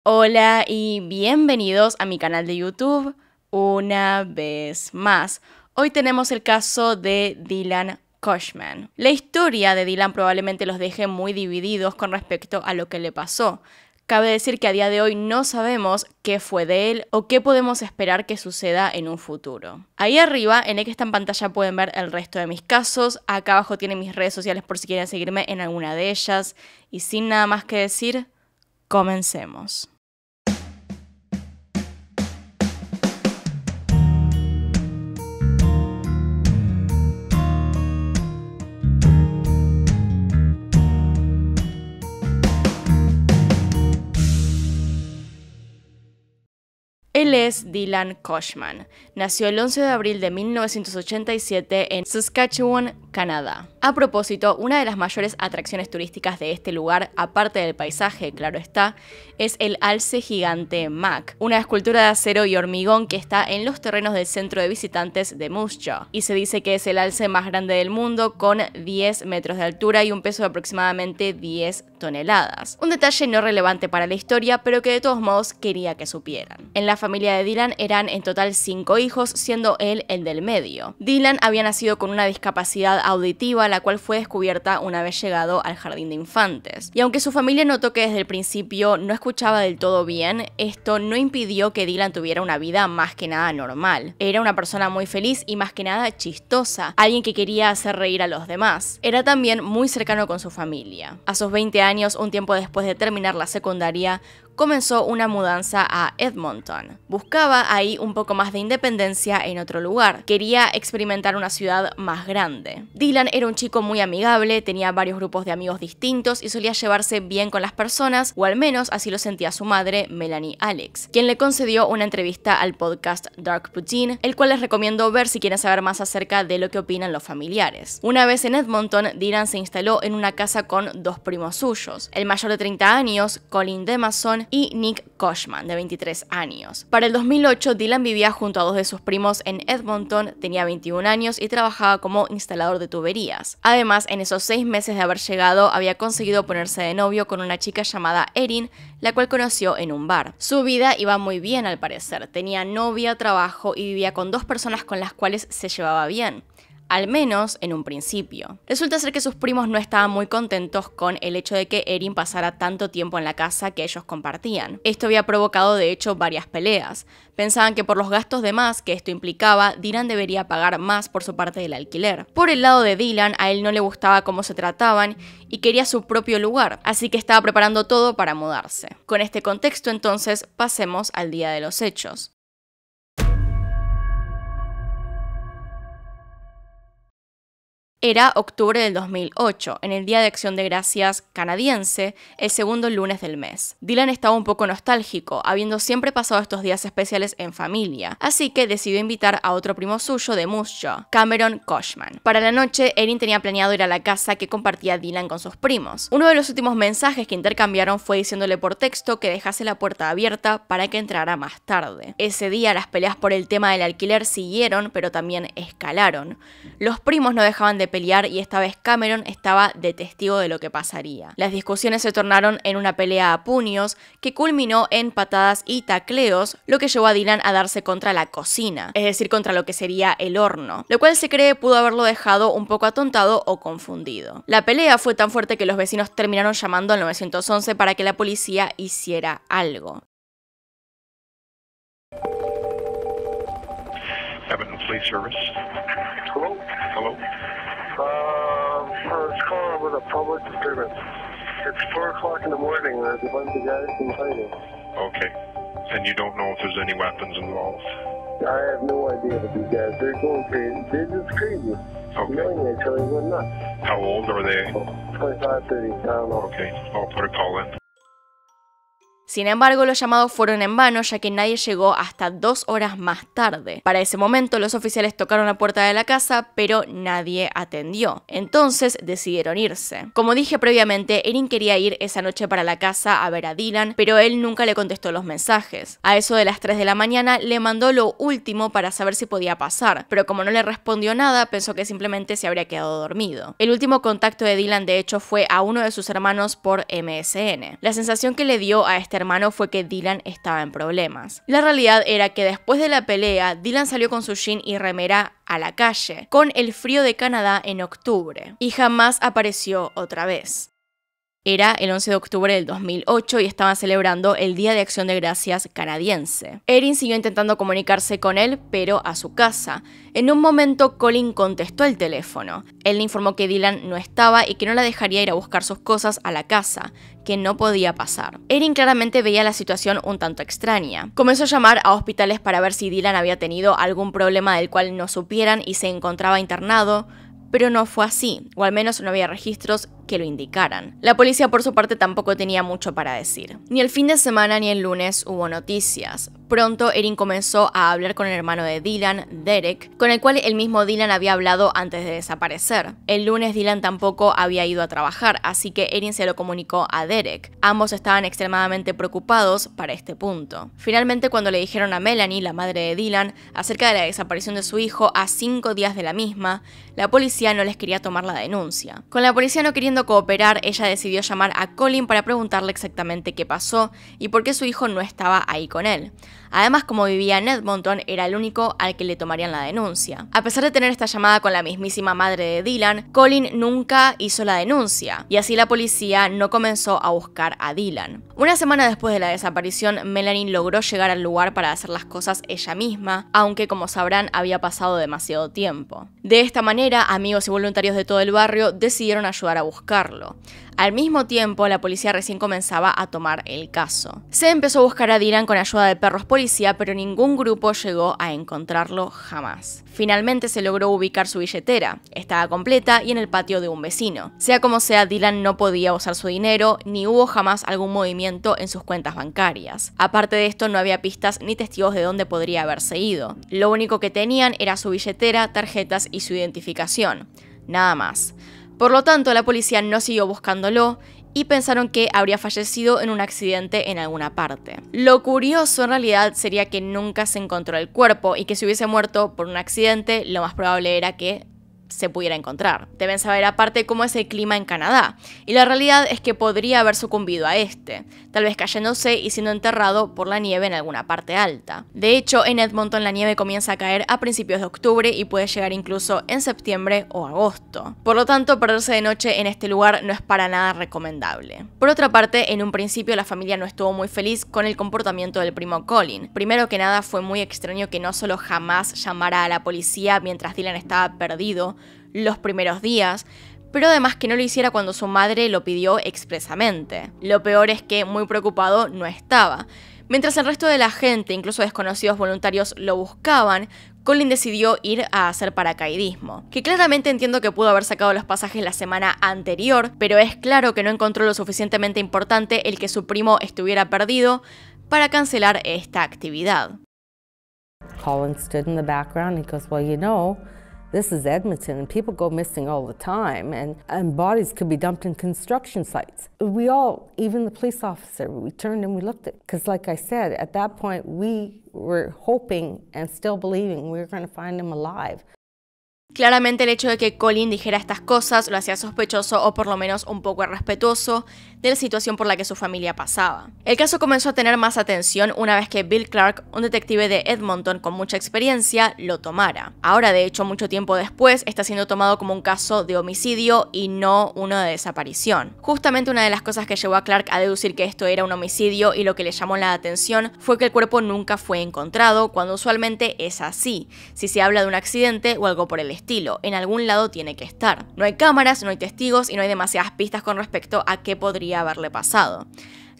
Hola y bienvenidos a mi canal de YouTube una vez más. Hoy tenemos el caso de Dylan Cushman. La historia de Dylan probablemente los deje muy divididos con respecto a lo que le pasó. Cabe decir que a día de hoy no sabemos qué fue de él o qué podemos esperar que suceda en un futuro. Ahí arriba, en esta pantalla pueden ver el resto de mis casos. Acá abajo tienen mis redes sociales por si quieren seguirme en alguna de ellas. Y sin nada más que decir, comencemos. Él es Dylan Cushman. Nació el 11 de abril de 1987 en Saskatchewan, Canadá. A propósito, una de las mayores atracciones turísticas de este lugar, aparte del paisaje, claro está, es el alce gigante Mac, una escultura de acero y hormigón que está en los terrenos del centro de visitantes de Moose Jaw. Y se dice que es el alce más grande del mundo, con 10 metros de altura y un peso de aproximadamente 10 toneladas. Un detalle no relevante para la historia, pero que de todos modos quería que supieran. En la familia de Dylan eran en total 5 hijos, siendo él el del medio. Dylan había nacido con una discapacidad auditiva, la cual fue descubierta una vez llegado al jardín de infantes. Y aunque su familia notó que desde el principio no escuchaba del todo bien, esto no impidió que Dylan tuviera una vida más que nada normal. Era una persona muy feliz y más que nada chistosa, alguien que quería hacer reír a los demás. Era también muy cercano con su familia. A sus 20 años, un tiempo después de terminar la secundaria, comenzó una mudanza a Edmonton. Buscaba ahí un poco más de independencia en otro lugar. Quería experimentar una ciudad más grande. Dylan era un chico muy amigable, tenía varios grupos de amigos distintos y solía llevarse bien con las personas, o al menos así lo sentía su madre, Melanie Alex, quien le concedió una entrevista al podcast Dark Poutine, el cual les recomiendo ver si quieren saber más acerca de lo que opinan los familiares. Una vez en Edmonton, Dylan se instaló en una casa con 2 primos suyos, el mayor de 30 años, Colin Demason, y Nick Cushman, de 23 años. Para el 2008, Dylan vivía junto a 2 de sus primos en Edmonton, tenía 21 años y trabajaba como instalador de tuberías. Además, en esos 6 meses de haber llegado, había conseguido ponerse de novio con una chica llamada Erin, la cual conoció en un bar. Su vida iba muy bien al parecer, tenía novia, trabajo y vivía con 2 personas con las cuales se llevaba bien. Al menos en un principio. Resulta ser que sus primos no estaban muy contentos con el hecho de que Erin pasara tanto tiempo en la casa que ellos compartían. Esto había provocado de hecho varias peleas. Pensaban que por los gastos de más que esto implicaba, Dylan debería pagar más por su parte del alquiler. Por el lado de Dylan, a él no le gustaba cómo se trataban y quería su propio lugar, así que estaba preparando todo para mudarse. Con este contexto entonces, pasemos al día de los hechos. Era octubre del 2008, en el Día de Acción de Gracias canadiense, el segundo lunes del mes. Dylan estaba un poco nostálgico, habiendo siempre pasado estos días especiales en familia, así que decidió invitar a otro primo suyo de Moose Jaw, Cameron Cushman. Para la noche, Erin tenía planeado ir a la casa que compartía Dylan con sus primos. Uno de los últimos mensajes que intercambiaron fue diciéndole por texto que dejase la puerta abierta para que entrara más tarde. Ese día, las peleas por el tema del alquiler siguieron, pero también escalaron. Los primos no dejaban de pelear y esta vez Cameron estaba de testigo de lo que pasaría. Las discusiones se tornaron en una pelea a puños que culminó en patadas y tacleos, lo que llevó a Dylan a darse contra la cocina, es decir, contra lo que sería el horno, lo cual se cree pudo haberlo dejado un poco atontado o confundido. La pelea fue tan fuerte que los vecinos terminaron llamando al 911 para que la policía hiciera algo. Edmonton Police Service. Hello? Hello? It's calling with a public disturbance. It's 4 o'clock in the morning. There's a bunch of guys in hiding. Okay. And you don't know if there's any weapons involved? I have no idea what these guys. They're going crazy. They're just crazy. Okay. Yelling at each other, going nuts. How old are they? 25, 30, I don't know. Okay. I'll put a call in. Sin embargo, los llamados fueron en vano, ya que nadie llegó hasta 2 horas más tarde. Para ese momento, los oficiales tocaron la puerta de la casa, pero nadie atendió. Entonces decidieron irse. Como dije previamente, Erin quería ir esa noche para la casa a ver a Dylan, pero él nunca le contestó los mensajes. A eso de las 3 de la mañana le mandó lo último para saber si podía pasar, pero como no le respondió nada, pensó que simplemente se habría quedado dormido. El último contacto de Dylan, de hecho, fue a uno de sus hermanos por MSN. La sensación que le dio a este hermano fue que Dylan estaba en problemas. La realidad era que después de la pelea, Dylan salió con su jean y remera a la calle, con el frío de Canadá en octubre, y jamás apareció otra vez. Era el 11 de octubre del 2008 y estaban celebrando el Día de Acción de Gracias canadiense. Erin siguió intentando comunicarse con él, pero a su casa. En un momento, Colin contestó el teléfono. Él le informó que Dylan no estaba y que no la dejaría ir a buscar sus cosas a la casa, que no podía pasar. Erin claramente veía la situación un tanto extraña. Comenzó a llamar a hospitales para ver si Dylan había tenido algún problema del cual no supieran y se encontraba internado, pero no fue así, o al menos no había registros que lo indicaran. La policía por su parte tampoco tenía mucho para decir. Ni el fin de semana ni el lunes hubo noticias. Pronto Erin comenzó a hablar con el hermano de Dylan, Derek, con el cual el mismo Dylan había hablado antes de desaparecer. El lunes Dylan tampoco había ido a trabajar, así que Erin se lo comunicó a Derek. Ambos estaban extremadamente preocupados para este punto. Finalmente, cuando le dijeron a Melanie, la madre de Dylan, acerca de la desaparición de su hijo a 5 días de la misma, la policía no les quería tomar la denuncia. Con la policía no queriendo cooperar, ella decidió llamar a Colin para preguntarle exactamente qué pasó y por qué su hijo no estaba ahí con él. Además, como vivía en Edmonton, era el único al que le tomarían la denuncia. A pesar de tener esta llamada con la mismísima madre de Dylan, Colin nunca hizo la denuncia, y así la policía no comenzó a buscar a Dylan. Una semana después de la desaparición, Melanie logró llegar al lugar para hacer las cosas ella misma, aunque como sabrán había pasado demasiado tiempo. De esta manera, amigos y voluntarios de todo el barrio decidieron ayudar a buscarlo. Al mismo tiempo, la policía recién comenzaba a tomar el caso. Se empezó a buscar a Dylan con ayuda de perros policía, pero ningún grupo llegó a encontrarlo jamás. Finalmente se logró ubicar su billetera. Estaba completa y en el patio de un vecino. Sea como sea, Dylan no podía usar su dinero, ni hubo jamás algún movimiento en sus cuentas bancarias. Aparte de esto, no había pistas ni testigos de dónde podría haberse ido. Lo único que tenían era su billetera, tarjetas y su identificación. Nada más. Por lo tanto, la policía no siguió buscándolo y pensaron que habría fallecido en un accidente en alguna parte. Lo curioso en realidad sería que nunca se encontró el cuerpo y que si hubiese muerto por un accidente, lo más probable era que se pudiera encontrar. Deben saber aparte cómo es el clima en Canadá, y la realidad es que podría haber sucumbido a este, tal vez cayéndose y siendo enterrado por la nieve en alguna parte alta. De hecho, en Edmonton la nieve comienza a caer a principios de octubre y puede llegar incluso en septiembre o agosto. Por lo tanto, perderse de noche en este lugar no es para nada recomendable. Por otra parte, en un principio la familia no estuvo muy feliz con el comportamiento del primo Colin. Primero que nada, fue muy extraño que no solo jamás llamara a la policía mientras Dylan estaba perdido los primeros días, pero además que no lo hiciera cuando su madre lo pidió expresamente. Lo peor es que muy preocupado no estaba. Mientras el resto de la gente, incluso desconocidos voluntarios, lo buscaban, Colin decidió ir a hacer paracaidismo, que claramente entiendo que pudo haber sacado los pasajes la semana anterior, pero es claro que no encontró lo suficientemente importante el que su primo estuviera perdido para cancelar esta actividad. Colin stood in the background and he goes, well, you know, this is Edmonton and people go missing all the time and bodies could be dumped in construction sites. We all, even the police officer, we turned and we looked at it. Because like I said, at that point we were hoping and still believing we were going to find him alive. Claramente el hecho de que Colin dijera estas cosas lo hacía sospechoso o por lo menos un poco irrespetuoso de la situación por la que su familia pasaba. El caso comenzó a tener más atención una vez que Bill Clark, un detective de Edmonton con mucha experiencia, lo tomara. Ahora, de hecho, mucho tiempo después, está siendo tomado como un caso de homicidio y no uno de desaparición. Justamente una de las cosas que llevó a Clark a deducir que esto era un homicidio y lo que le llamó la atención fue que el cuerpo nunca fue encontrado, cuando usualmente es así. Si se habla de un accidente o algo por el estilo, en algún lado tiene que estar. No hay cámaras, no hay testigos y no hay demasiadas pistas con respecto a qué podría haberle pasado.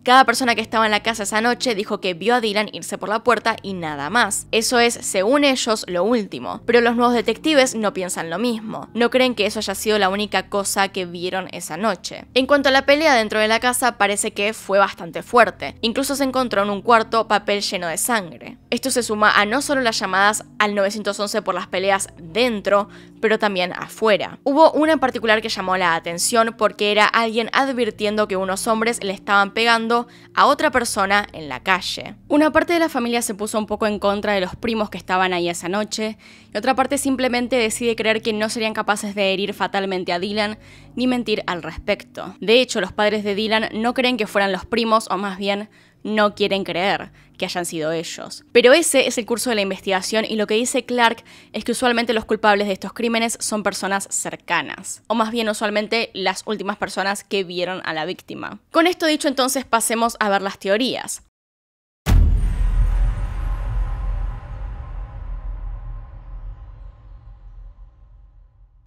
Cada persona que estaba en la casa esa noche dijo que vio a Dylan irse por la puerta y nada más. Eso es, según ellos, lo último. Pero los nuevos detectives no piensan lo mismo. No creen que eso haya sido la única cosa que vieron esa noche. En cuanto a la pelea dentro de la casa, parece que fue bastante fuerte. Incluso se encontró en un cuarto papel lleno de sangre. Esto se suma a no solo las llamadas al 911 por las peleas dentro, pero también afuera. Hubo una en particular que llamó la atención porque era alguien advirtiendo que unos hombres le estaban pegando a otra persona en la calle. Una parte de la familia se puso un poco en contra de los primos que estaban ahí esa noche, y otra parte simplemente decide creer que no serían capaces de herir fatalmente a Dylan ni mentir al respecto. De hecho, los padres de Dylan no creen que fueran los primos, o más bien no quieren creer que hayan sido ellos. Pero ese es el curso de la investigación y lo que dice Clark es que usualmente los culpables de estos crímenes son personas cercanas, o más bien usualmente las últimas personas que vieron a la víctima. Con esto dicho, entonces pasemos a ver las teorías.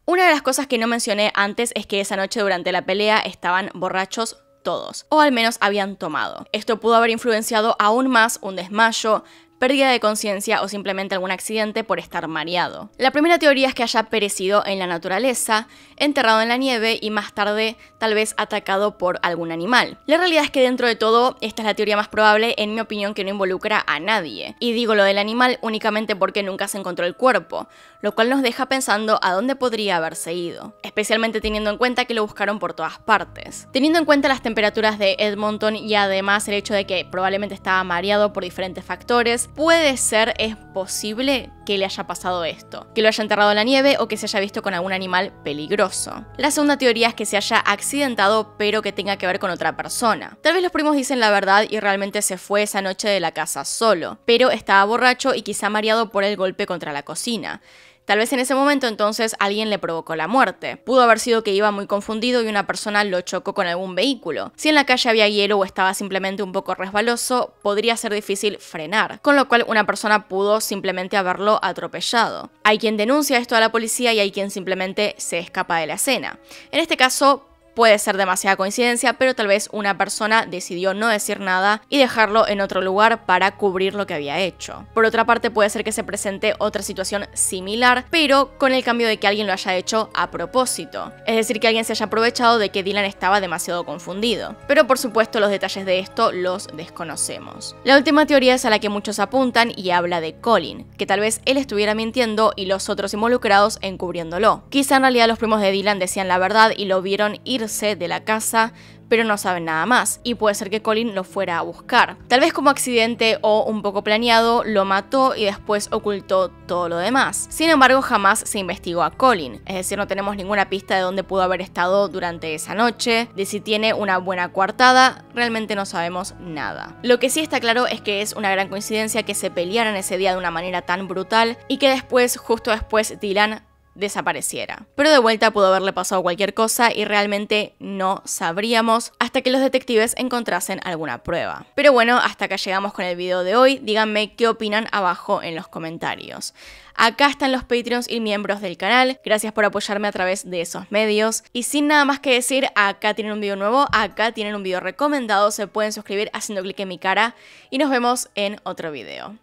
Una de las cosas que no mencioné antes es que esa noche durante la pelea estaban borrachos todos, o al menos habían tomado. Esto pudo haber influenciado aún más un desmayo, pérdida de conciencia o simplemente algún accidente por estar mareado. La primera teoría es que haya perecido en la naturaleza, enterrado en la nieve y más tarde tal vez atacado por algún animal. La realidad es que dentro de todo esta es la teoría más probable, en mi opinión, que no involucra a nadie. Y digo lo del animal únicamente porque nunca se encontró el cuerpo, lo cual nos deja pensando a dónde podría haberse ido, especialmente teniendo en cuenta que lo buscaron por todas partes. Teniendo en cuenta las temperaturas de Edmonton y además el hecho de que probablemente estaba mareado por diferentes factores, puede ser, es posible que le haya pasado esto, que lo haya enterrado en la nieve o que se haya visto con algún animal peligroso. La segunda teoría es que se haya accidentado pero que tenga que ver con otra persona. Tal vez los primos dicen la verdad y realmente se fue esa noche de la casa solo, pero estaba borracho y quizá mareado por el golpe contra la cocina. Tal vez en ese momento entonces alguien le provocó la muerte. Pudo haber sido que iba muy confundido y una persona lo chocó con algún vehículo. Si en la calle había hielo o estaba simplemente un poco resbaloso, podría ser difícil frenar, con lo cual una persona pudo simplemente haberlo atropellado. Hay quien denuncia esto a la policía y hay quien simplemente se escapa de la escena. En este caso, puede ser demasiada coincidencia, pero tal vez una persona decidió no decir nada y dejarlo en otro lugar para cubrir lo que había hecho. Por otra parte, puede ser que se presente otra situación similar, pero con el cambio de que alguien lo haya hecho a propósito. Es decir, que alguien se haya aprovechado de que Dylan estaba demasiado confundido. Pero por supuesto, los detalles de esto los desconocemos. La última teoría es a la que muchos apuntan y habla de Colin, que tal vez él estuviera mintiendo y los otros involucrados encubriéndolo. Quizá en realidad los primos de Dylan decían la verdad y lo vieron ir de la casa, pero no saben nada más, y puede ser que Colin lo fuera a buscar. Tal vez como accidente o un poco planeado, lo mató y después ocultó todo lo demás. Sin embargo, jamás se investigó a Colin, es decir, no tenemos ninguna pista de dónde pudo haber estado durante esa noche, de si tiene una buena coartada, realmente no sabemos nada. Lo que sí está claro es que es una gran coincidencia que se pelearan ese día de una manera tan brutal y que después, justo después, Dylan desapareciera. Pero de vuelta pudo haberle pasado cualquier cosa y realmente no sabríamos hasta que los detectives encontrasen alguna prueba. Pero bueno, hasta acá llegamos con el video de hoy. Díganme qué opinan abajo en los comentarios. Acá están los Patreons y miembros del canal. Gracias por apoyarme a través de esos medios. Y sin nada más que decir, acá tienen un video nuevo, acá tienen un video recomendado. Se pueden suscribir haciendo clic en mi cara y nos vemos en otro video.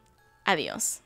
Adiós.